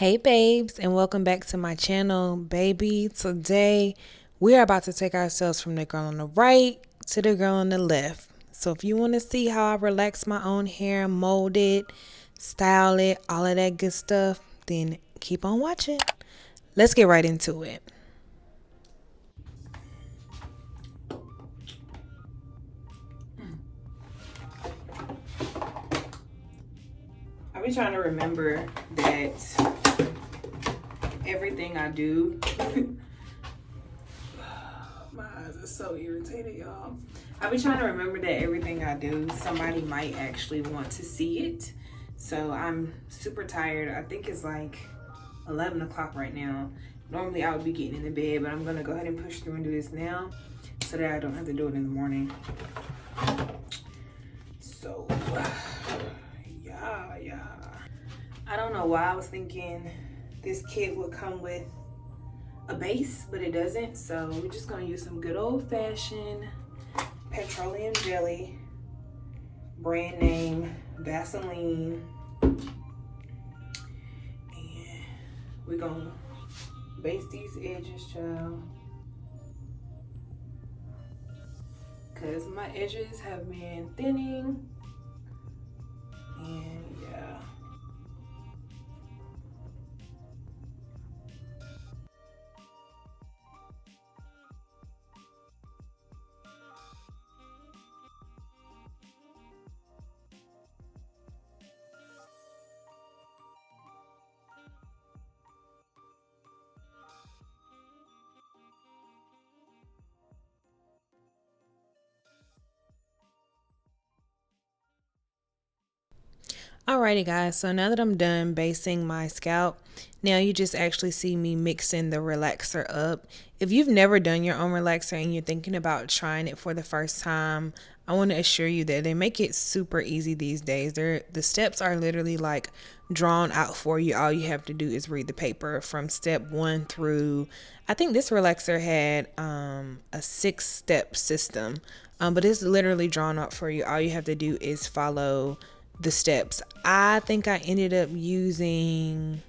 Hey babes, and welcome back to my channel. Baby, today we are about to take ourselves from the girl on the right to the girl on the left. So if you want to see how I relax my own hair, mold it, style it, all of that good stuff, then keep on watching. Let's get right into it. I've been trying to remember that everything I do my eyes are so irritated, y'all. I've been trying to remember that everything I do, somebody might actually want to see it. So I'm super tired. I think it's like 11 o'clock right now. Normally I would be getting in the bed, but I'm gonna go ahead and push through and do this now so that I don't have to do it in the morning. So, yeah. I don't know why I was thinking this kit would come with a base, but it doesn't. So we're just gonna use some good old-fashioned petroleum jelly, brand name Vaseline, and we're gonna base these edges, child, because my edges have been thinning, and yeah. Alrighty guys, so now that I'm done basing my scalp, now you just actually see me mixing the relaxer up. If you've never done your own relaxer and you're thinking about trying it for the first time, I want to assure you that they make it super easy these days. The steps are literally like drawn out for you. All you have to do is read the paper from step 1 through, I think this relaxer had a 6-step system, but it's literally drawn out for you. All you have to do is follow the steps. I think I ended up using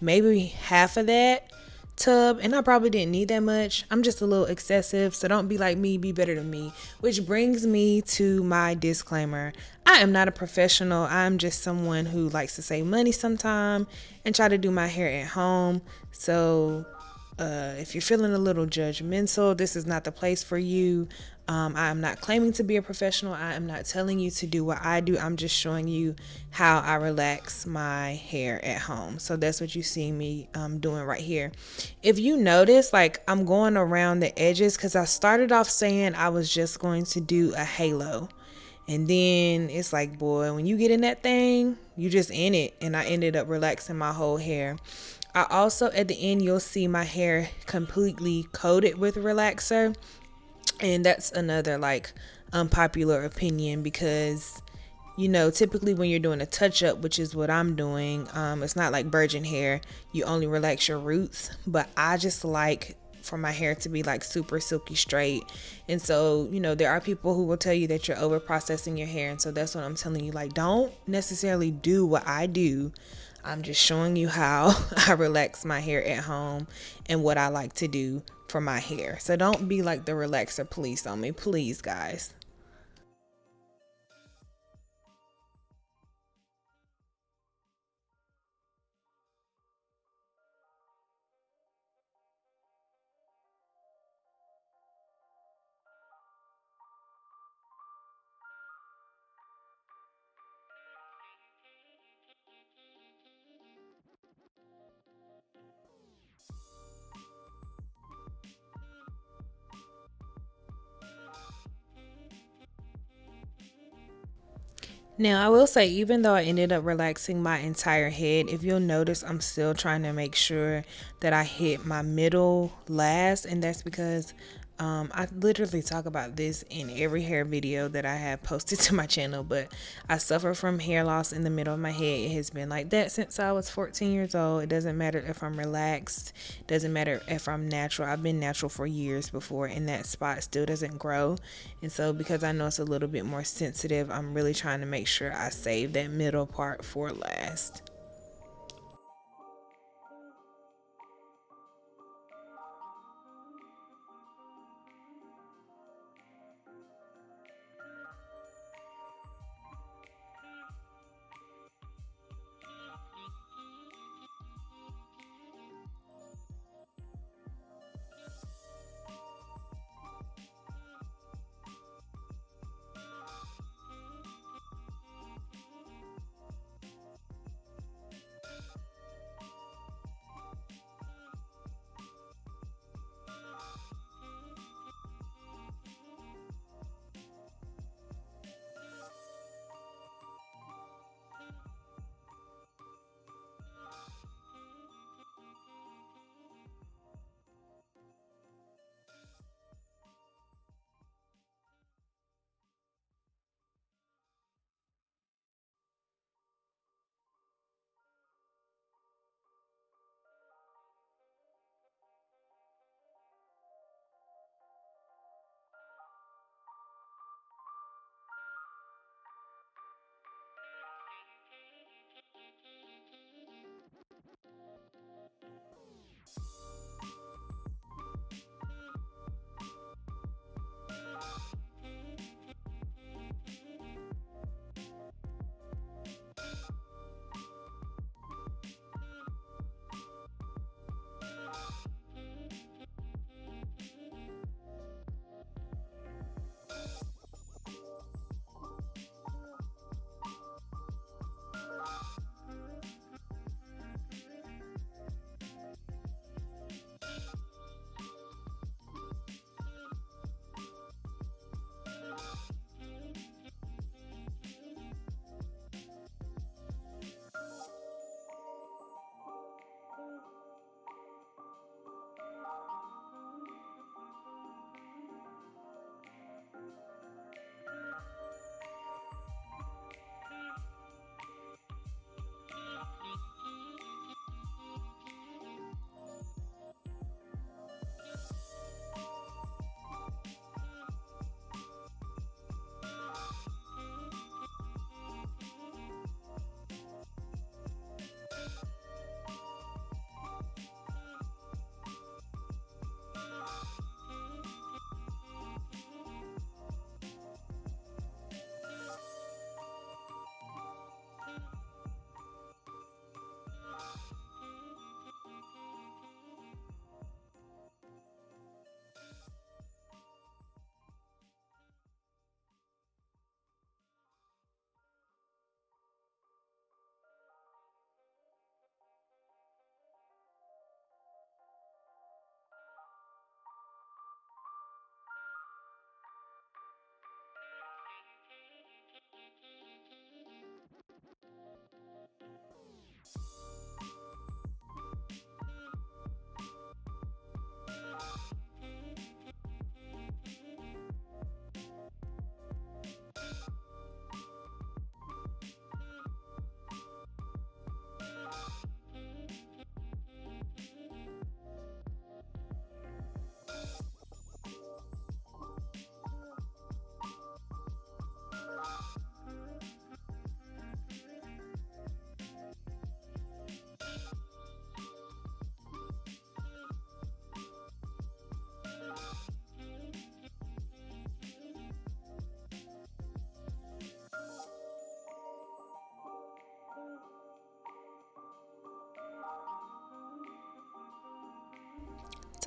maybe half of that tub, and I probably didn't need that much. I'm just a little excessive, so don't be like me, be better than me. Which brings me to my disclaimer. I am not a professional. I'm just someone who likes to save money sometime and try to do my hair at home. So if you're feeling a little judgmental, this is not the place for you. I am not claiming to be a professional. I am not telling you to do what I do. I'm just showing you how I relax my hair at home. So that's what you see me doing right here. If you notice, like, I'm going around the edges because I started off saying I was just going to do a halo. And then it's like, boy, when you get in that thing, you just in it. And I ended up relaxing my whole hair. I also, at the end, you'll see my hair completely coated with relaxer. And that's another like unpopular opinion because, you know, typically when you're doing a touch up, which is what I'm doing, it's not like virgin hair. You only relax your roots, but I just like for my hair to be like super silky straight. And so, you know, there are people who will tell you that you're over processing your hair. And so that's what I'm telling you. Like, don't necessarily do what I do. I'm just showing you how I relax my hair at home and what I like to do for my hair. So don't be like the relaxer police on me, please, guys. Now, I will say, even though I ended up relaxing my entire head, if you'll notice, I'm still trying to make sure that I hit my middle last. And that's because I literally talk about this in every hair video that I have posted to my channel. But I suffer from hair loss in the middle of my head. It has been like that since I was 14 years old. It doesn't matter if I'm relaxed. It doesn't matter if I'm natural. I've been natural for years before, and that spot still doesn't grow. And so because I know it's a little bit more sensitive, I'm really trying to make sure I save that middle part for last.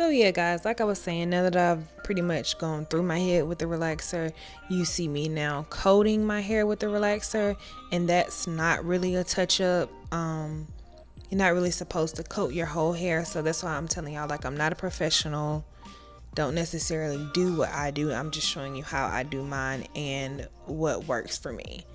So yeah, guys, like I was saying, now that I've pretty much gone through my head with the relaxer, you see me now coating my hair with the relaxer, and that's not really a touch up. You're not really supposed to coat your whole hair, so that's why I'm telling y'all, like, I'm not a professional. Don't necessarily do what I do. I'm just showing you how I do mine and what works for me.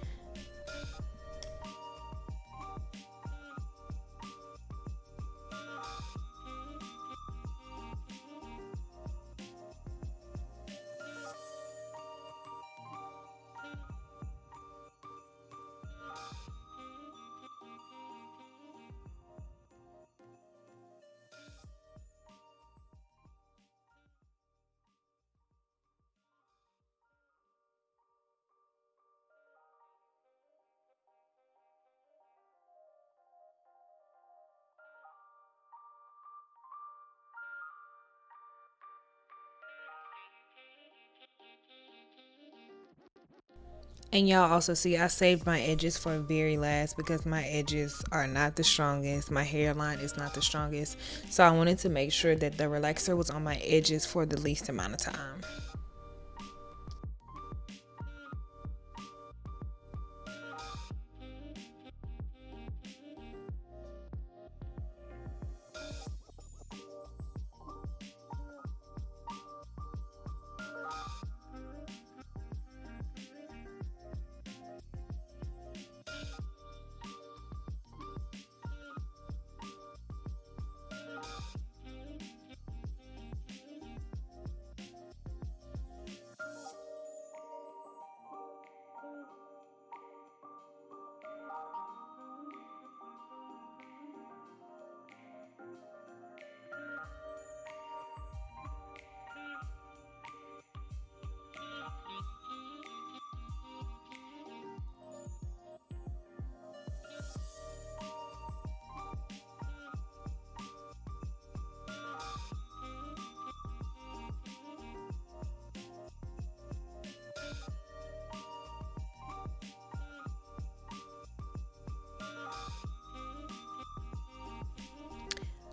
And y'all also see I saved my edges for very last because my edges are not the strongest. My hairline is not the strongest. So I wanted to make sure that the relaxer was on my edges for the least amount of time.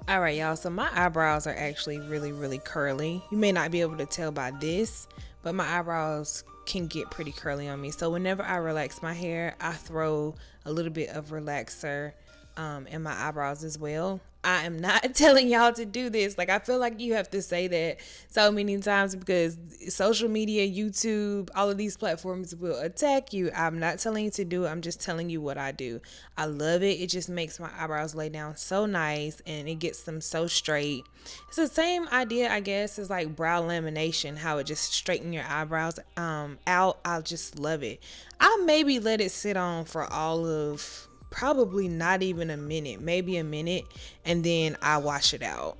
All right, y'all. So my eyebrows are actually really, really curly. You may not be able to tell by this, but my eyebrows can get pretty curly on me. So whenever I relax my hair, I throw a little bit of relaxer in my eyebrows as well. I am not telling y'all to do this. Like, I feel like you have to say that so many times because social media, YouTube, all of these platforms will attack you. I'm not telling you to do it. I'm just telling you what I do. I love it. It just makes my eyebrows lay down so nice and it gets them so straight. It's the same idea, I guess, as like brow lamination, how it just straighten your eyebrows out. I just love it. I maybe let it sit on for all of probably not even a minute, maybe a minute, and then I wash it out.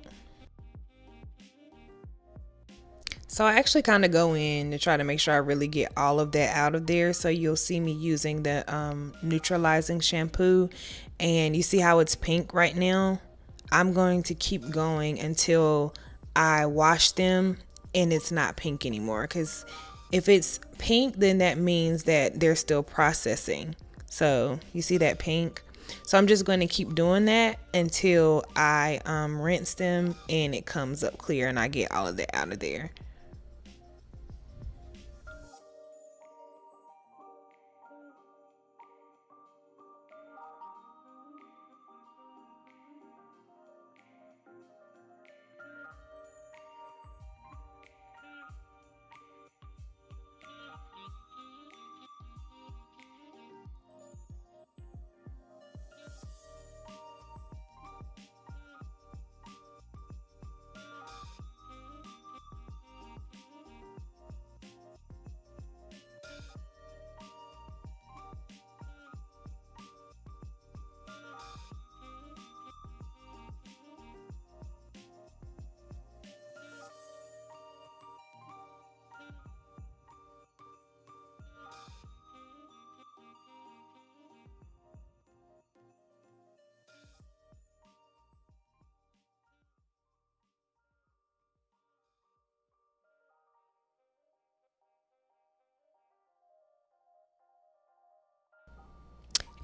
So I actually kind of go in to try to make sure I really get all of that out of there. So you'll see me using the neutralizing shampoo, and you see how it's pink right now. I'm going to keep going until I wash them and it's not pink anymore. Because if it's pink, then that means that they're still processing. So you see that pink? So I'm just going to keep doing that until I rinse them and it comes up clear and I get all of that out of there.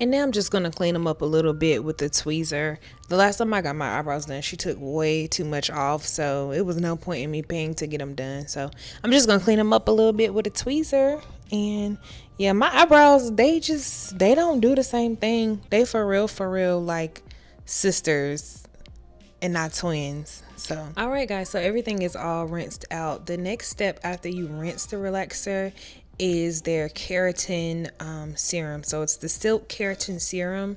And now I'm just going to clean them up a little bit with the tweezer. The last time I got my eyebrows done, she took way too much off, so it was no point in me paying to get them done. So I'm just going to clean them up a little bit with a tweezer. And yeah, my eyebrows, they don't do the same thing. They for real, like sisters and not twins. So, all right, guys. So everything is all rinsed out. The next step after you rinse the relaxer is their keratin serum. So it's the Silk Keratin Serum,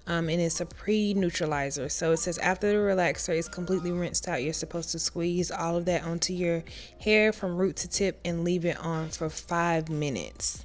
and it's a pre-neutralizer. So it says after the relaxer is completely rinsed out, you're supposed to squeeze all of that onto your hair from root to tip and leave it on for 5 minutes.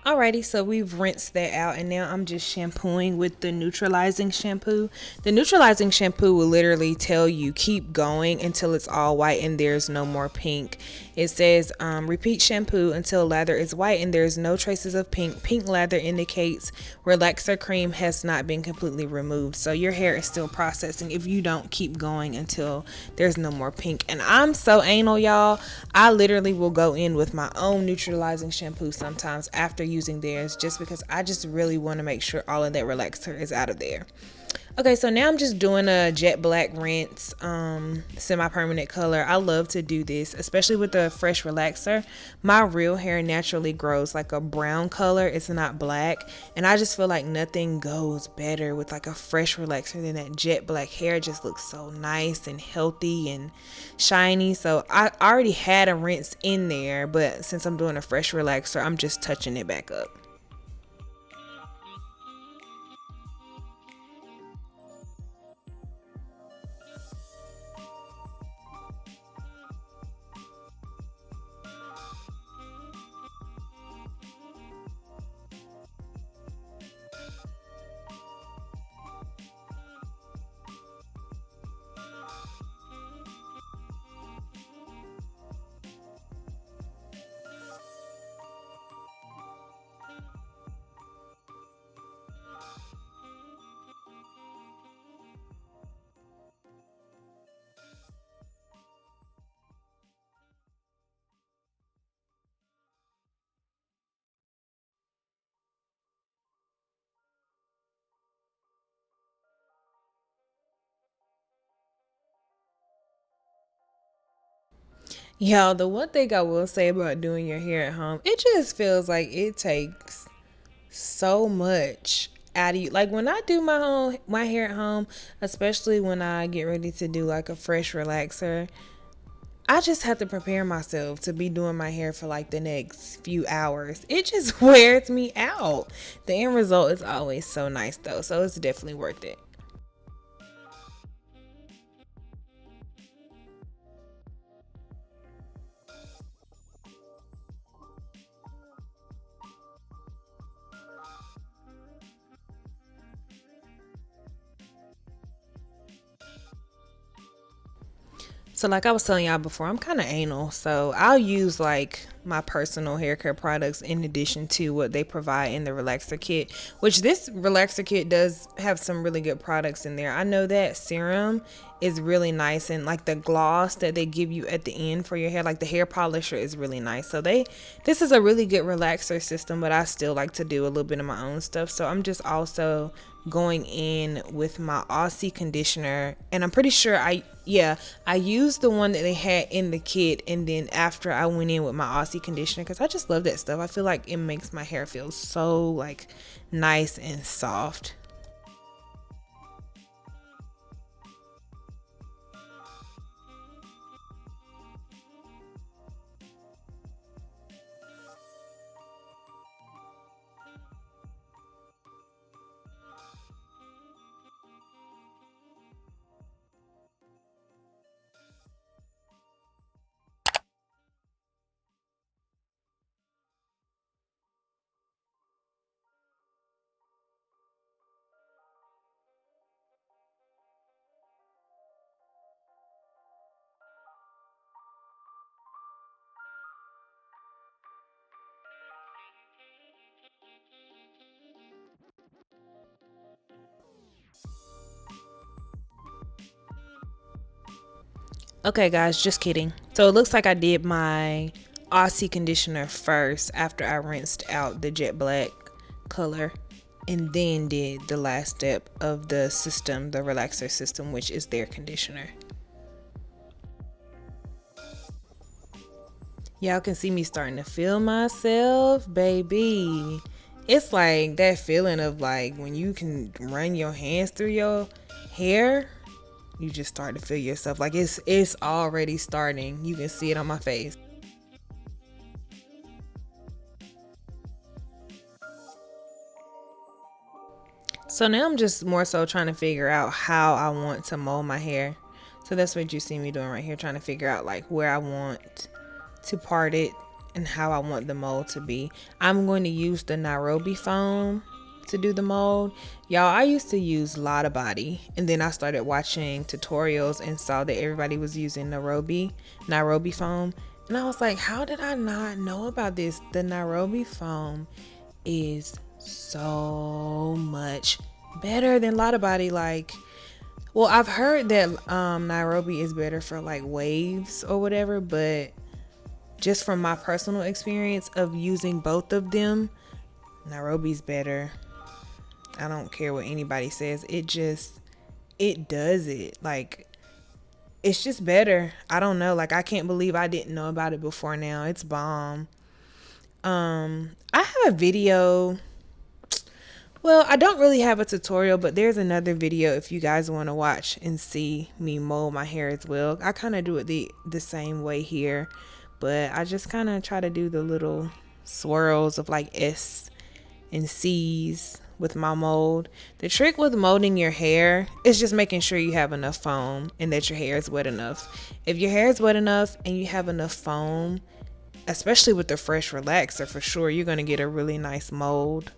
Alrighty, so we've rinsed that out and now I'm just shampooing with the neutralizing shampoo. The neutralizing shampoo will literally tell you keep going until it's all white and there's no more pink. It says repeat shampoo until lather is white and there's no traces of pink. Pink lather indicates relaxer cream has not been completely removed. So your hair is still processing if you don't keep going until there's no more pink. And I'm so anal, y'all. I literally will go in with my own neutralizing shampoo sometimes after using theirs just because I just really want to make sure all of that relaxer is out of there. Okay, so now I'm just doing a jet black rinse, semi-permanent color. I love to do this, especially with the fresh relaxer. My real hair naturally grows like a brown color. It's not black. And I just feel like nothing goes better with like a fresh relaxer than that jet black hair. It just looks so nice and healthy and shiny. So I already had a rinse in there, but since I'm doing a fresh relaxer, I'm just touching it back up. Yo, the one thing I will say about doing your hair at home, it just feels like it takes so much out of you. Like when I do my hair at home, especially when I get ready to do like a fresh relaxer, I just have to prepare myself to be doing my hair for like the next few hours. It just wears me out. The end result is always so nice though, so it's definitely worth it. So like I was telling y'all before, I'm kind of anal. So I'll use like my personal hair care products in addition to what they provide in the relaxer kit, which this relaxer kit does have some really good products in there. I know that serum is really nice, and like the gloss that they give you at the end for your hair, like the hair polisher, is really nice. So this is a really good relaxer system, but I still like to do a little bit of my own stuff. So I'm just also going in with my Aussie conditioner, and I'm pretty sure I used the one that they had in the kit, and then after I went in with my Aussie conditioner, because I just love that stuff. I feel like it makes my hair feel so like nice and soft. Okay, guys, just kidding. So it looks like I did my Aussie conditioner first after I rinsed out the jet black color, and then did the last step of the system, the relaxer system, which is their conditioner. Y'all can see me starting to feel myself, baby. It's like that feeling of like when you can run your hands through your hair, you just start to feel yourself. Like it's already starting. You can see it on my face. So now I'm just more so trying to figure out how I want to mold my hair. So that's what you see me doing right here, trying to figure out like where I want to part it and how I want the mold to be. I'm going to use the Nairobi foam to do the mold. Y'all, I used to use Lotta Body, and then I started watching tutorials and saw that everybody was using Nairobi foam. And I was like, how did I not know about this? The Nairobi foam is so much better than Lotta Body. Like, well, I've heard that Nairobi is better for like waves or whatever, but just from my personal experience of using both of them, Nairobi's better. I don't care what anybody says. It does it. Like, it's just better. I don't know. Like, I can't believe I didn't know about it before now. It's bomb. I have a video. Well, I don't really have a tutorial, but there's another video if you guys want to watch and see me mold my hair as well. I kind of do it the same way here, but I just kind of try to do the little swirls of like S and C's with my mold. The trick with molding your hair is just making sure you have enough foam and that your hair is wet enough. If your hair is wet enough and you have enough foam, especially with the fresh relaxer, for sure you're going to get a really nice mold.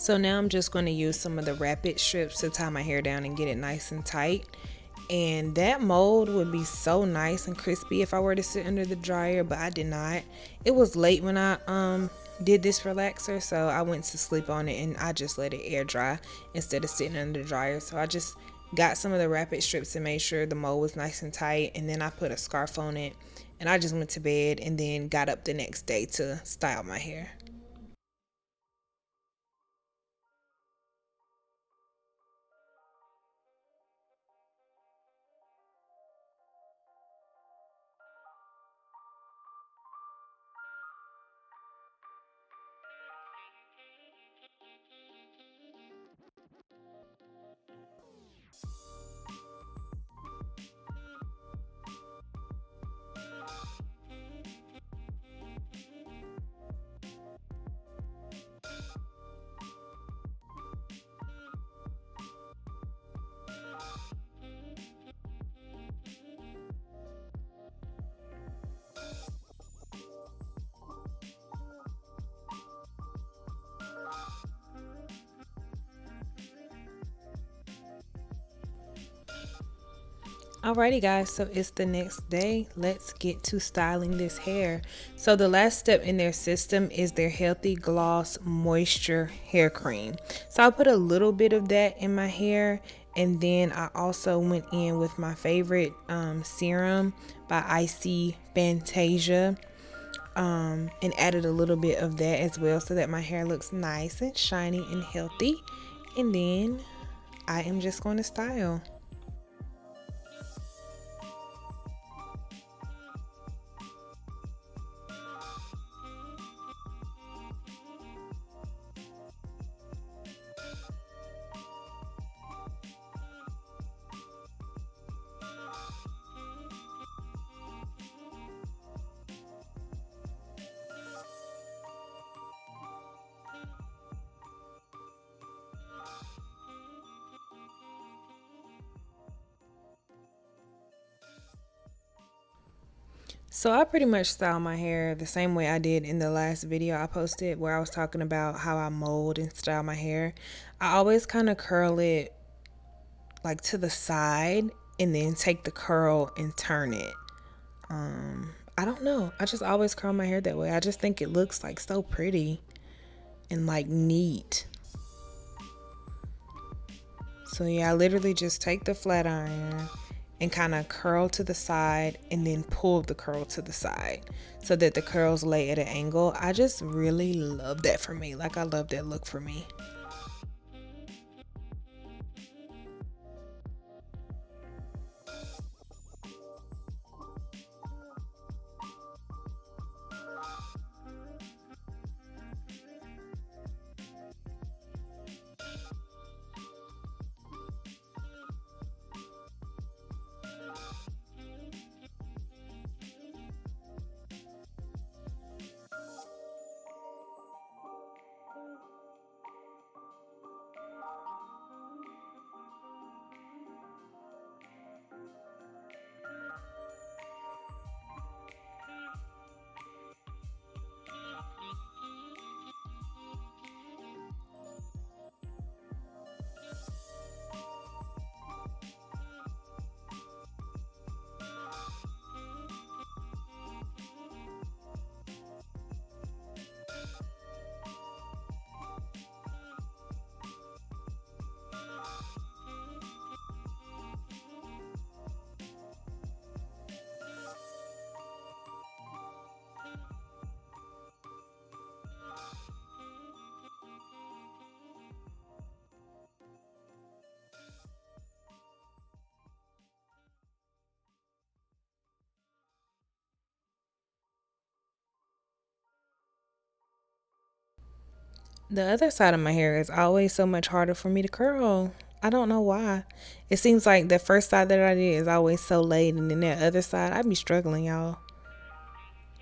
So now I'm just going to use some of the rapid strips to tie my hair down and get it nice and tight. And that mold would be so nice and crispy if I were to sit under the dryer, but I did not. It was late when I did this relaxer, so I went to sleep on it and I just let it air dry instead of sitting under the dryer. So I just got some of the rapid strips and made sure the mold was nice and tight, and then I put a scarf on it and I just went to bed and then got up the next day to style my hair. Alrighty guys, so it's the next day. Let's get to styling this hair. So the last step in their system is their Healthy Gloss Moisture Hair Cream. So I put a little bit of that in my hair, and then I also went in with my favorite serum by Icy Fantasia, and added a little bit of that as well so that my hair looks nice and shiny and healthy. And then I am just going to style. So I pretty much style my hair the same way I did in the last video I posted, where I was talking about how I mold and style my hair. I always kind of curl it like to the side and then take the curl and turn it. I don't know. I just always curl my hair that way. I just think it looks like so pretty and like neat. So yeah, I literally just take the flat iron and kind of curl to the side and then pull the curl to the side so that the curls lay at an angle. I just really love that for me. Like, I love that look for me. The other side of my hair is always so much harder for me to curl. I don't know why. It seems like the first side that I did is always so late, and then that other side, I be struggling, y'all.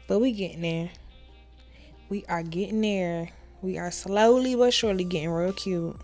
But we getting there. We are getting there. We are slowly but surely getting real cute.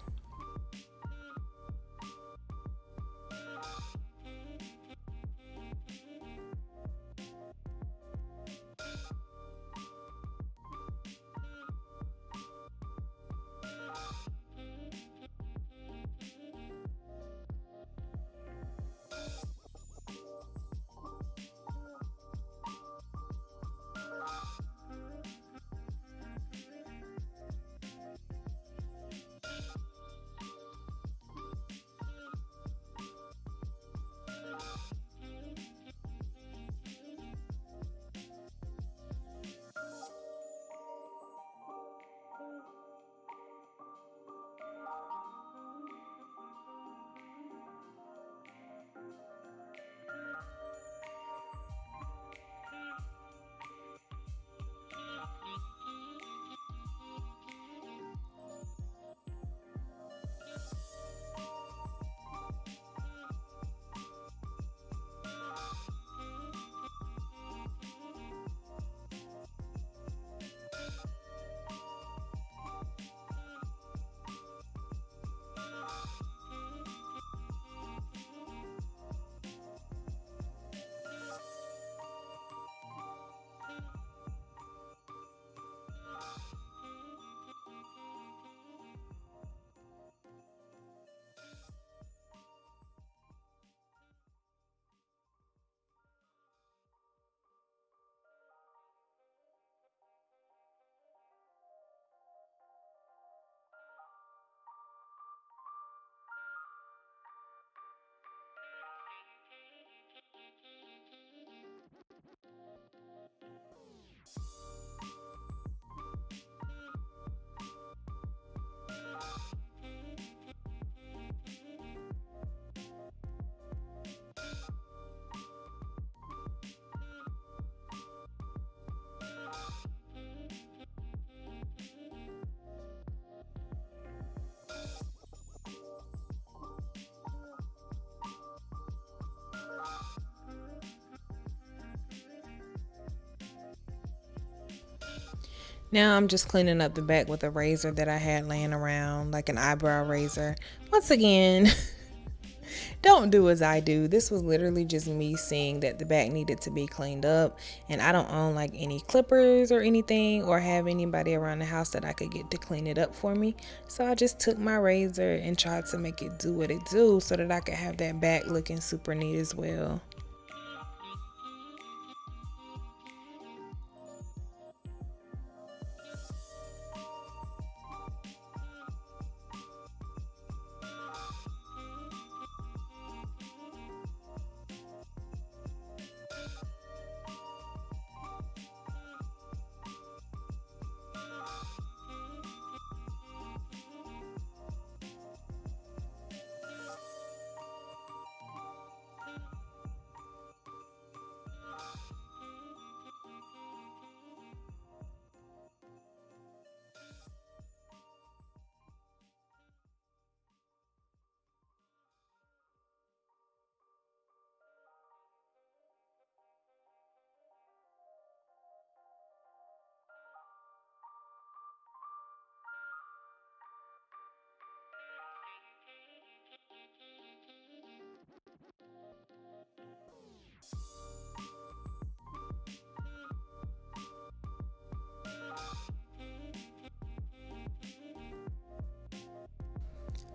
Now I'm just cleaning up the back with a razor that I had laying around, like an eyebrow razor. Once again, don't do as I do. This was literally just me seeing that the back needed to be cleaned up, and I don't own like any clippers or anything, or have anybody around the house that I could get to clean it up for me. So I just took my razor and tried to make it do what it do so that I could have that back looking super neat as well.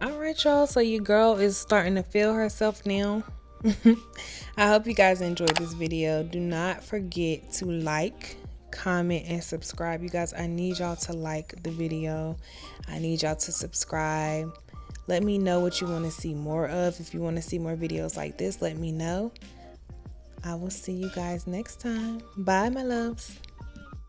All right, y'all. So your girl is starting to feel herself now. I hope you guys enjoyed this video. Do not forget to like, comment, and subscribe. You guys, I need y'all to like the video. I need y'all to subscribe. Let me know what you want to see more of. If you want to see more videos like this, let me know. I will see you guys next time. Bye, my loves.